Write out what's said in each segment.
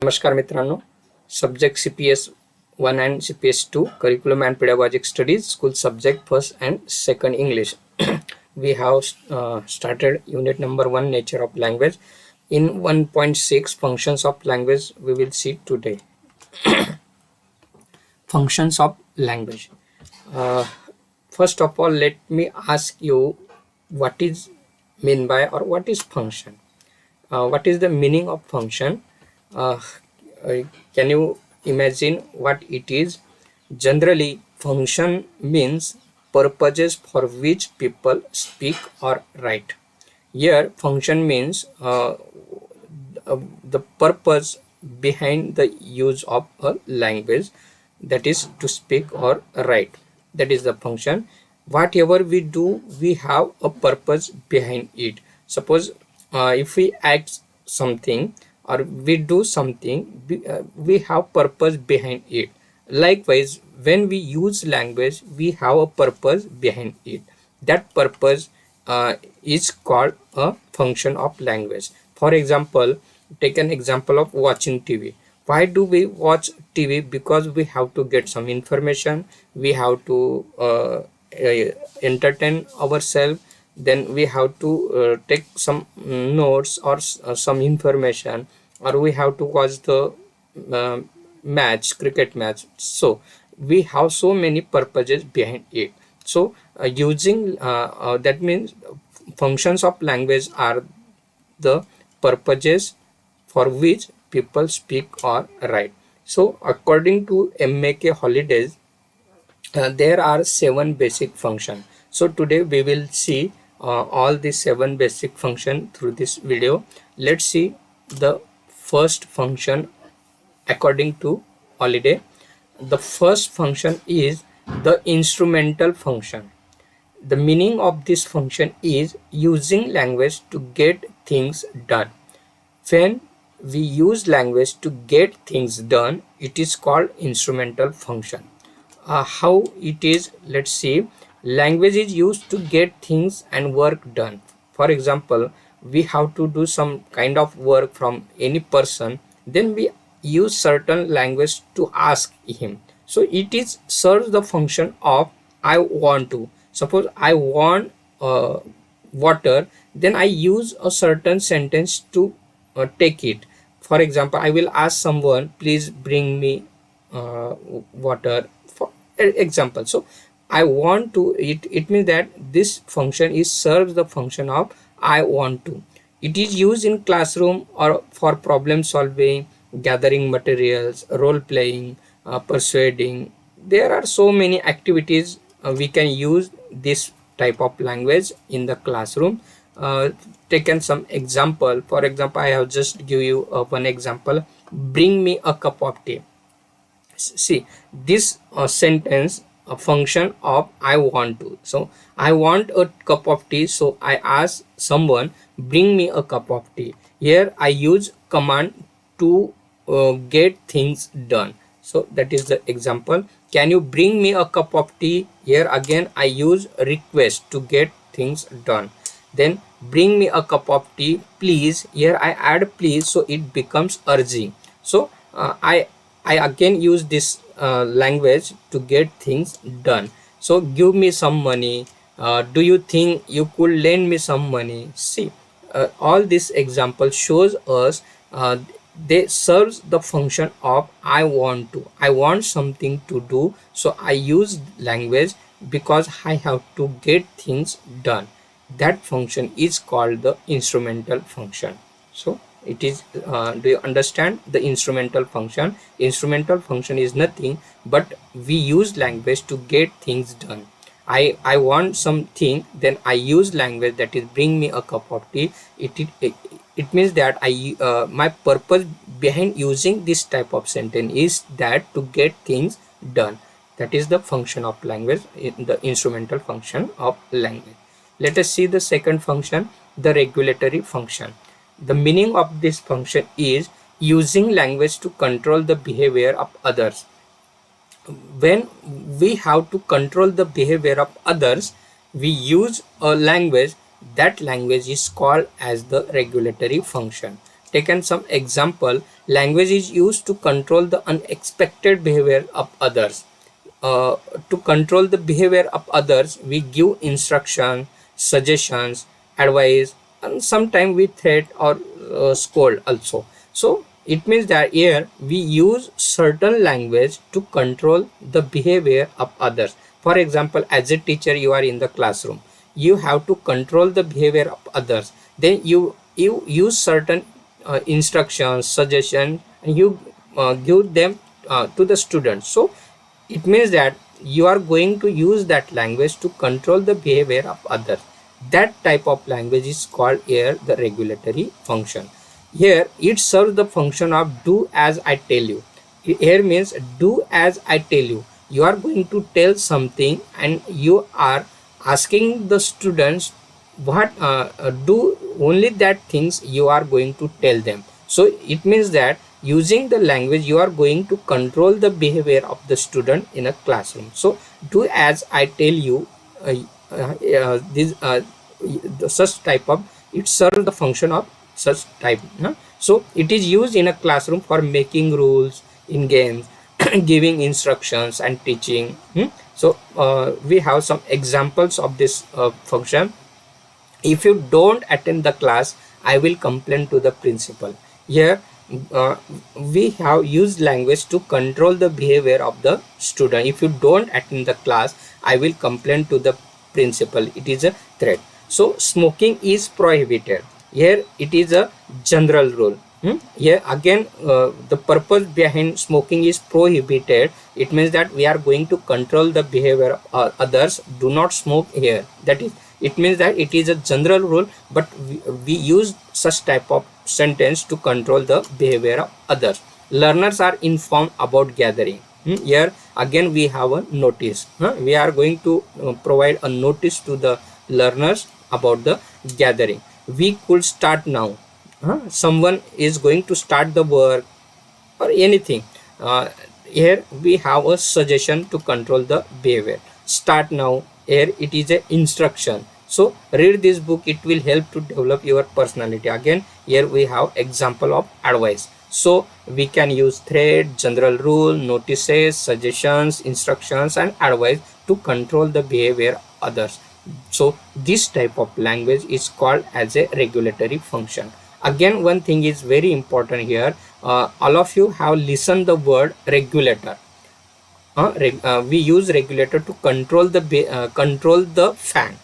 नमस्कार मित्रांनो, subject CPS 1 and CPS 2 curriculum and pedagogic studies school subject first and second English. We have started unit number 1 nature of language. In 1.6 functions of language we will see today. Functions of language. First of all, let me ask you what is mean by or what is function. What is the meaning of function? uh, can you imagine what it is? Generally, function means purposes for which people speak or write. Here, function means the purpose behind the use of a language, that is to speak or write. That is the function. Whatever we do, we have a purpose behind it. Suppose if we act something or we do something, we have purpose behind it. Likewise, when we use language, we have a purpose behind it. That purpose is called a function of language. For example, take an example of watching TV. Why do we watch TV? Because we have to get some information, we have to entertain ourselves, then we have to take some notes or some information, or we have to watch the uh, cricket match. So we have so many purposes behind it. So using that means functions of language are the purposes for which people speak or write. So according to MAK Holidays, there are 7 basic functions. So today we will see all the 7 basic function through this video. Let's see the first function according to Holiday. The first function is the instrumental function. The meaning of this function is using language to get things done. When we use language to get things done, it is called instrumental function. How it is, let's see. Language is used to get things and work done. For example, we have to do some kind of work from any person, then we use certain language to ask him. So it is serves the function of I want to. Suppose I want water, then I use a certain sentence to take it. For example, I will ask someone, please bring me water, for example. So I want to, it means that this function is serves the function of I want to. It is used in classroom or for problem solving, gathering materials, role playing, persuading. There are so many activities we can use this type of language in the classroom. Taken some example. For example, I have just give you one example. Bring me a cup of tea. See, this sentence a function of I want to. So I want a cup of tea, so I ask someone, bring me a cup of tea. Here I use command to get things done. So that is the example. Can you bring me a cup of tea? Here again I use request to get things done. Then bring me a cup of tea please. Here I add please, so it becomes urging. So I again use this language to get things done. So give me some money. Do you think you could lend me some money? See, all this example shows us they serves the function of I want to. I want something to do, so I use language because I have to get things done. That function is called the instrumental function. So it is do you understand the instrumental function? Instrumental function is nothing but we use language to get things done. I want something, then I use language, that is bring me a cup of tea. It means that my purpose behind using this type of sentence is that to get things done. That is the function of language, the instrumental function of language. Let us see the second function, the regulatory function. The meaning of this function is using language to control the behavior of others. When we have to control the behavior of others, we use a language. That language is called as the regulatory function. Taken some example, language is used to control the unexpected behavior of others. To control the behavior of others, we give instruction, suggestions, advice, and sometimes we threat or scold also. So it means that here we use certain language to control the behavior of others. For example, as a teacher, you are in the classroom, you have to control the behavior of others. Then you use certain instructions, suggestion, and you give them to the students. So it means that you are going to use that language to control the behavior of others. That type of language is called here the regulatory function. Here it serves the function of do as I tell you. Here means do as I tell you. You are going to tell something and you are asking the students what do only that things you are going to tell them. So it means that using the language you are going to control the behavior of the student in a classroom. So do as I tell you, this such type of, it serves the function of such type. So it is used in a classroom for making rules in games, giving instructions and teaching. So we have some examples of this function. If you don't attend the class, I will complain to the principal. Here uh, we have used language to control the behavior of the student. If you don't attend the class, I will complain to the principal. It is a threat. So smoking is prohibited. Here it is a general rule. Here again the purpose behind smoking is prohibited. It means that we are going to control the behavior of others. Do not smoke here. That is, it means that it is a general rule, but we use such type of sentence to control the behavior of others. Learners are informed about gathering. Here again we have a notice. We are going to provide a notice to the learners about the gathering. We could start now. Someone is going to start the work or anything. Here we have a suggestion to control the behavior. Start now. Here it is a instruction. So read this book, it will help to develop your personality. Again here we have example of advice. So we can use threat, general rule, notices, suggestions, instructions and advice to control the behavior of others. So this type of language is called as a regulatory function. Again, one thing is very important here. All of you have listened the word regulator. We use regulator to control the fan,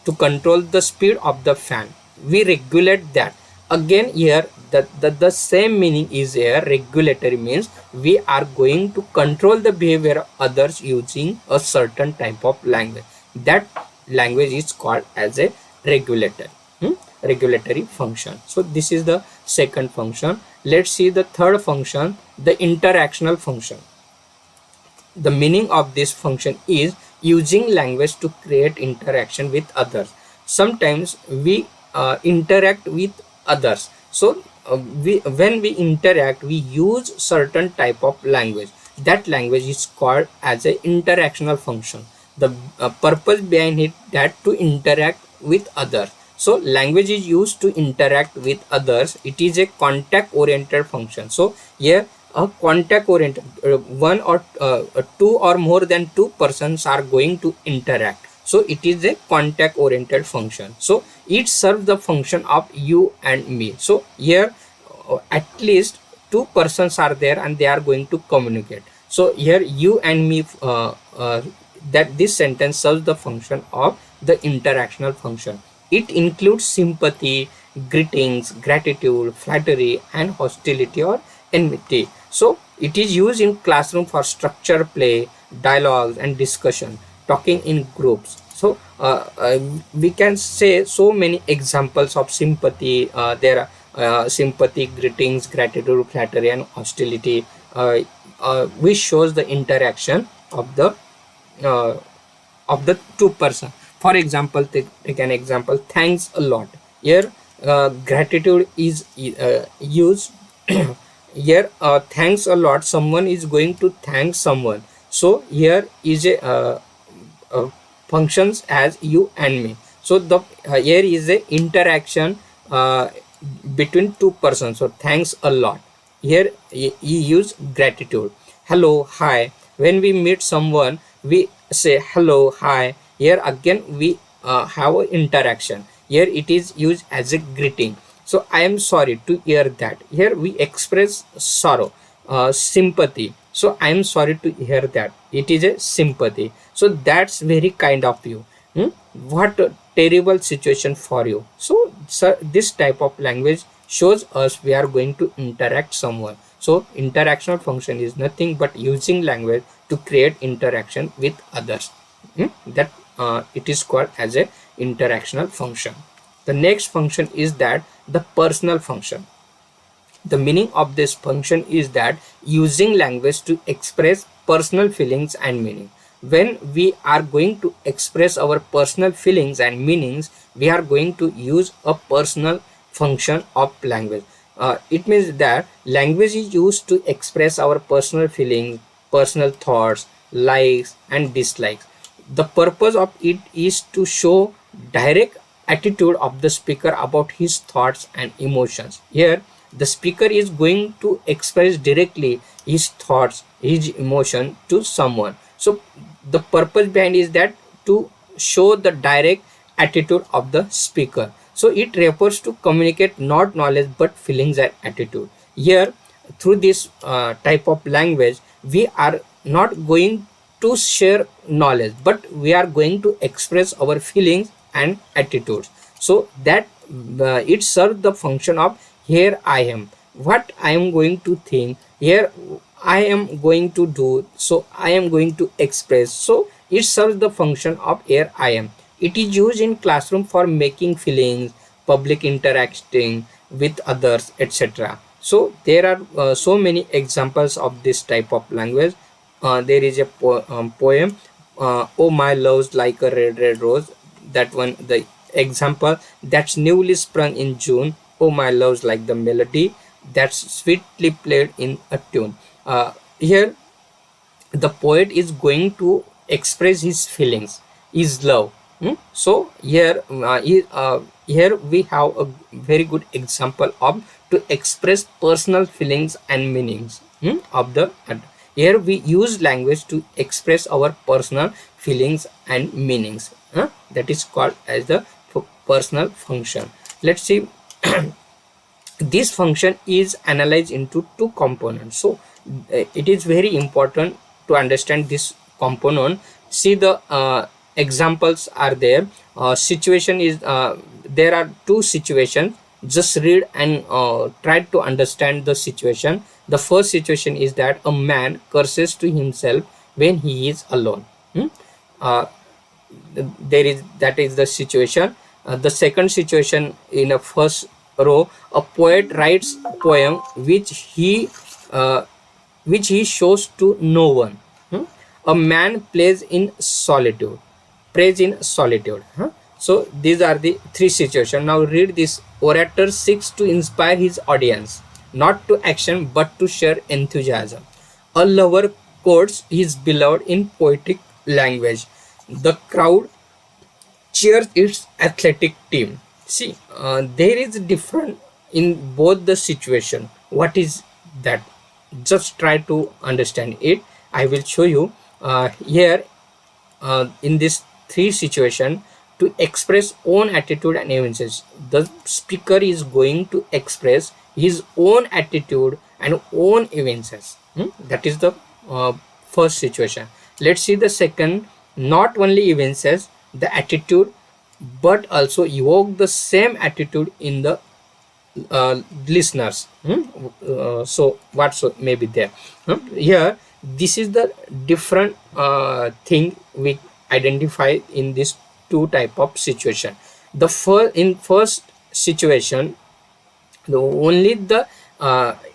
to control the speed of the fan. We regulate that. Again here the same meaning is here. Regulatory means we are going to control the behavior of others using a certain type of language. That language is called as a regulator. Regulatory function. So this is the second function. Let's see the third function, the interactional function. The meaning of this function is using language to create interaction with others. Sometimes we interact with others. So when we interact, we use certain type of language. That language is called as a interactional function. The purpose behind it that to interact with others. So language is used to interact with others. It is a contact oriented function. So here a contact oriented, one or two or more than two persons are going to interact. So it is a contact oriented function. So it serves the function of you and me. So here at least two persons are there and they are going to communicate. So here you and me, that this sentence serves the function of the interactional function. It includes sympathy, greetings, gratitude, flattery and hostility or enmity. So it is used in classroom for structured play, dialogues and discussion, talking in groups. So we can say so many examples of sympathy. There are sympathy, greetings, gratitude, flattery and hostility, which shows the interaction of the two person. For example, take an example, thanks a lot. Here gratitude is used. Here thanks a lot, someone is going to thank someone. So here is a functions as you and me. So the here is a interaction between two persons. So thanks a lot. here he use gratitude. Hello, hi. When we meet someone, we say hello, hi. Here again we have an interaction. Here it is used as a greeting. So I am sorry to hear that. Here we express sorrow, sympathy. So I am sorry to hear that. It is a sympathy. So that's very kind of you. Hmm? What a terrible situation for you. So, sir, this type of language shows us we are going to interact someone. So interactional function is nothing but using language to create interaction with others. That it is called as a interactional function. The next function is that the personal function. The meaning of this function is that using language to express personal feelings and meaning. When we are going to express our personal feelings and meanings, we are going to use a personal function of language. It means that language is used to express our personal feelings, personal thoughts, likes and dislikes. The purpose of it is to show direct attitude of the speaker about his thoughts and emotions. Here the speaker is going to express directly his thoughts, his emotion to someone. So the purpose behind is that to show the direct attitude of the speaker. So it refers to communicate not knowledge but feelings and attitude. Here through this type of language we are not going to share knowledge but we are going to express our feelings and attitudes. So that it serves the function of here I am, what I am going to think, here I am going to do, so I am going to express. So it serves the function of here I am. It is used in classroom for making feelings, public interacting with others, etc. So there are so many examples of this type of language. There is a poem, oh my love's like a red red rose. That one, the example, that's newly sprung in June. Oh my love's like the melody that's sweetly played in a tune. Here the poet is going to express his feelings, his love. So here we have a very good example of to express personal feelings and meanings of the here we use language to express our personal feelings and meanings. That is called as the personal function. Let's see. This function is analyzed into two components. So it is very important to understand this component. See the examples are there. Situation is there are two situations. Just read and try to understand the situation. The first situation is that a man curses to himself when he is alone. Uh, there is that is the situation. The second situation in a first row, a poet writes a poem uh, which he shows to no one. A man plays in solitude, prays in solitude. So these are the three situations. Now read this. Orator seeks to inspire his audience, not to action but to share enthusiasm. A lover quotes his beloved in poetic language. The crowd cheers its athletic team. See, there is different in both the situation. What is that? Just try to understand it. I will show you here in this three situation. To express own attitude and evidences, the speaker is going to express his own attitude and own evidences. That is the first situation. Let's see the second. Not only evidences the attitude but also evoke the same attitude in the listeners. So what so may be there. Here this is the different thing we identify in this two type of situation. The first situation, the only the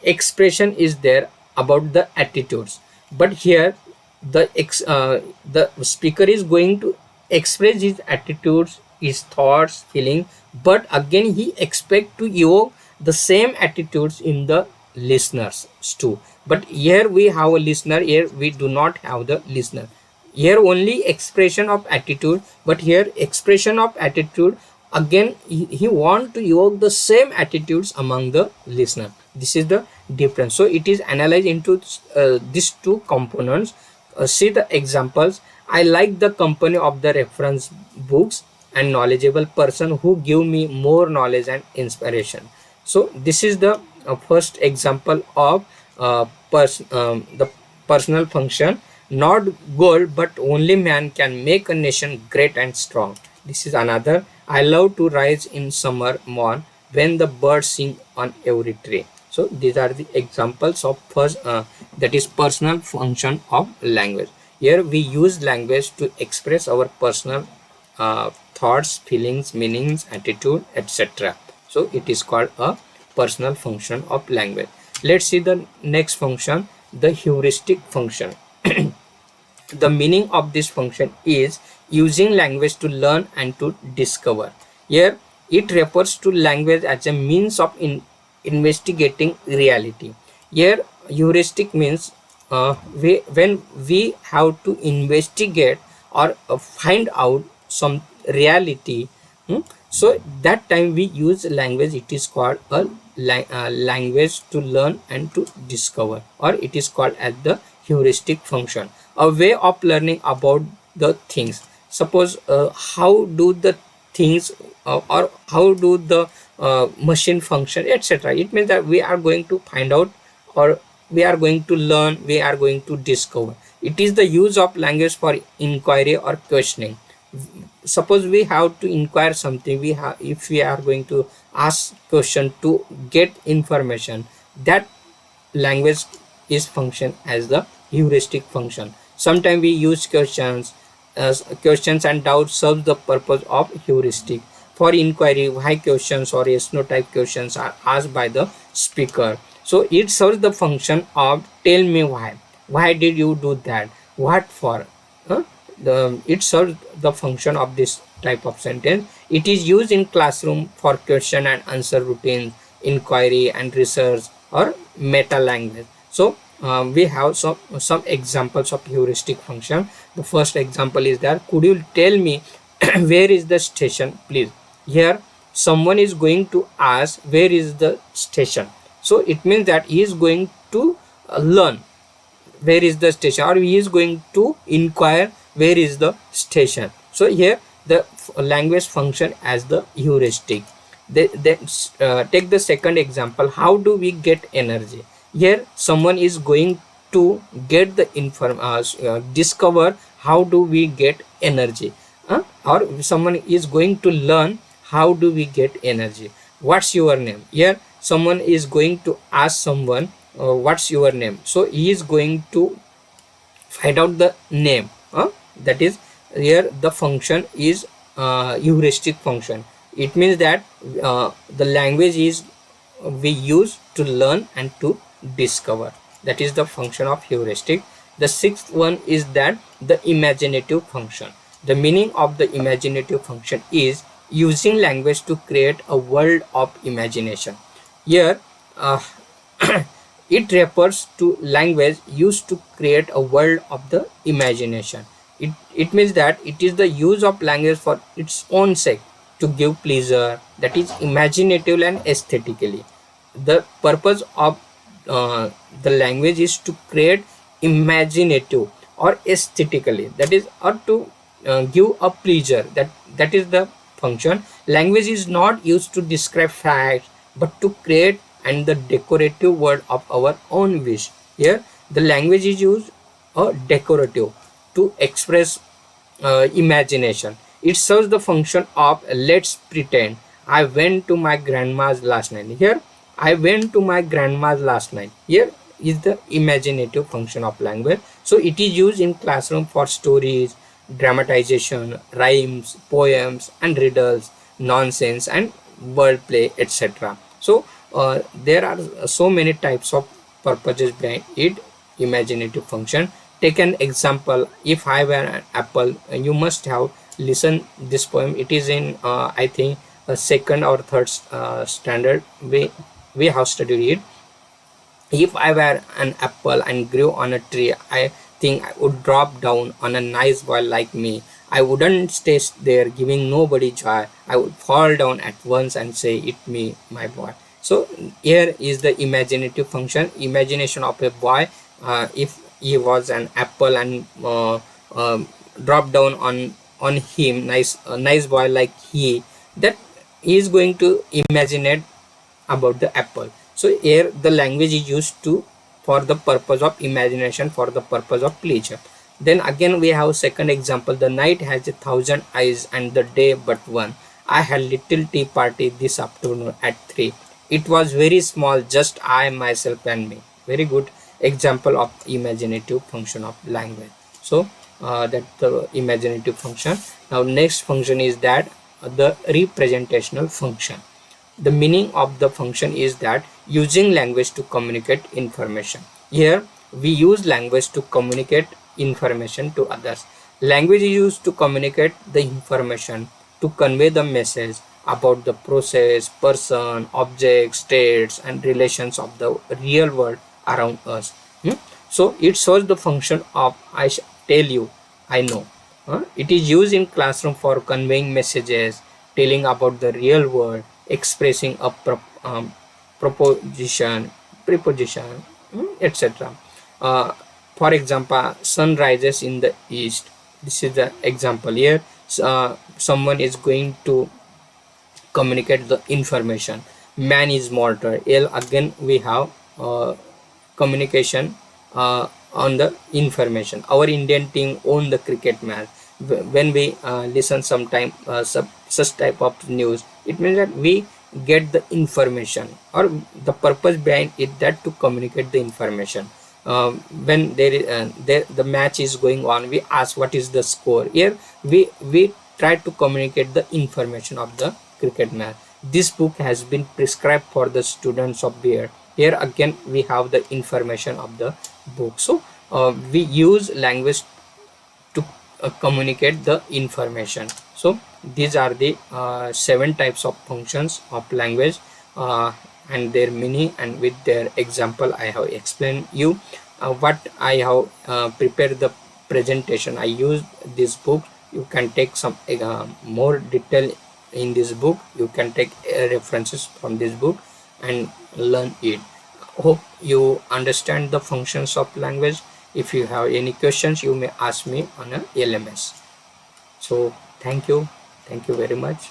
expression is there about the attitudes, but here the speaker is going to express his attitudes, his thoughts, feeling, but again he expect to evoke the same attitudes in the listeners too. But here we have a listener, here we do not have the listener. Here only expression of attitude, but here expression of attitude again he want to evoke the same attitudes among the listener. This is the different. So it is analyzed into these two components. See the examples. I like the company of the reference books and knowledgeable person who give me more knowledge and inspiration. So this is the first example of the personal function. Not gold, but only man can make a nation great and strong. This is another. I love to rise in summer morn when the birds sing on every tree. So these are the examples of first that is personal function of language. Here we use language to express our personal thoughts, feelings, meanings, attitude, etc. So it is called a personal function of language. Let's see the next function, the heuristic function. The meaning of this function is using language to learn and to discover. Here it refers to language as a means of investigating reality. Here heuristic means when we have to investigate or find out some reality, so that time we use language. It is called a language to learn and to discover, or it is called as the heuristic function, a way of learning about the things. Suppose how do the things or how do the machine function, etc. It means that we are going to find out, or we are going to learn, we are going to discover. It is the use of language for inquiry or questioning. Suppose we have to inquire something, we have, if we are going to ask question to get information, that language is function as the heuristic function. Sometimes we use questions as questions and doubts serve the purpose of heuristic. For inquiry, why questions or yes no type questions are asked by the speaker. So it serves the function of tell me why did you do that, what for. It serves the function of this type of sentence. It is used in classroom for question and answer routines, inquiry and research, or meta language. So we have some examples of heuristic function. The first example is that could you tell me where is the station please. Here someone is going to ask where is the station, so it means that he is going to learn where is the station, or he is going to inquire where is the station. So here the language function as the heuristic. Take the second example, how do we get energy. Here someone is going to get the discover how do we get energy, or someone is going to learn how do we get energy. What's your name. Here someone is going to ask someone what's your name, so he is going to find out the name. That is, here the function is heuristic function. It means that the language is we use to learn and to discover. That is the function of heuristic. The sixth one is that the imaginative function. The meaning of the imaginative function is using language to create a world of imagination. Here it refers to language used to create a world of the imagination. It means that it is the use of language for its own sake to give pleasure, that is imaginative and aesthetically. The purpose of the language is to create imaginative or aesthetically, that is, or to give a pleasure. That is the function. Language is not used to describe facts but to create and the decorative world of our own wish. Here the language is used decorative to express imagination. It serves the function of let's pretend I went to my grandma's last night. Here I went to my grandma's last night. Here is the imaginative function of language. So it is used in classroom for stories, dramatization, rhymes, poems and riddles, nonsense and wordplay, etc. So there are so many types of purposes behind it. Imaginative function. Take an example. If I were an apple, you must have listened this poem. It is in I think second or third standard. We have studied it. If I were an apple and grew on a tree, I think I would drop down on a nice boy like me. I wouldn't stay there giving nobody joy. I would fall down at once and say, "It me, my boy." So here is the imaginative function. Imagination of a boy, if he was an apple and drop down on him, nice nice boy like he, that he is going to imagine it about the apple. So here the language is used to for the purpose of imagination, for the purpose of pleasure. Then again we have second example. The night has 1,000 eyes and the day but one. I had little tea party this afternoon at 3. It was very small, just I, myself and me. Very good example of imaginative function of language. So that's the imaginative function. Now next function is that the representational function. The meaning of the function is that using language to communicate information. Here we use language to communicate information to others. Language is used to communicate the information, to convey the message about the process, person, objects, states and relations of the real world around us. So it shows the function of I tell you, I know. It is used in classroom for conveying messages, telling about the real world, expressing a proposition, preposition, etc. Uh, for example, sun rises in the east. This is the example here. Someone is going to communicate the information. Man is mortar. L again we have communication on the information. Our Indian team won the cricket match. When we listen sometime such type of news, it means that we get the information, or the purpose behind it that to communicate the information. When there is the match is going on, we ask what is the score. Here we try to communicate the information of the cricket match. This book has been prescribed for the students of beer. Here again we have the information of the book. So we use language to communicate the information. So these are the 7 types of functions of language, and their meaning, and with their example I have explained you. What I have prepared the presentation, I used this book. You can take some more detail in this book. You can take references from this book and learn it. Hope you understand the functions of language. If you have any questions, you may ask me on a LMS. So thank you very much.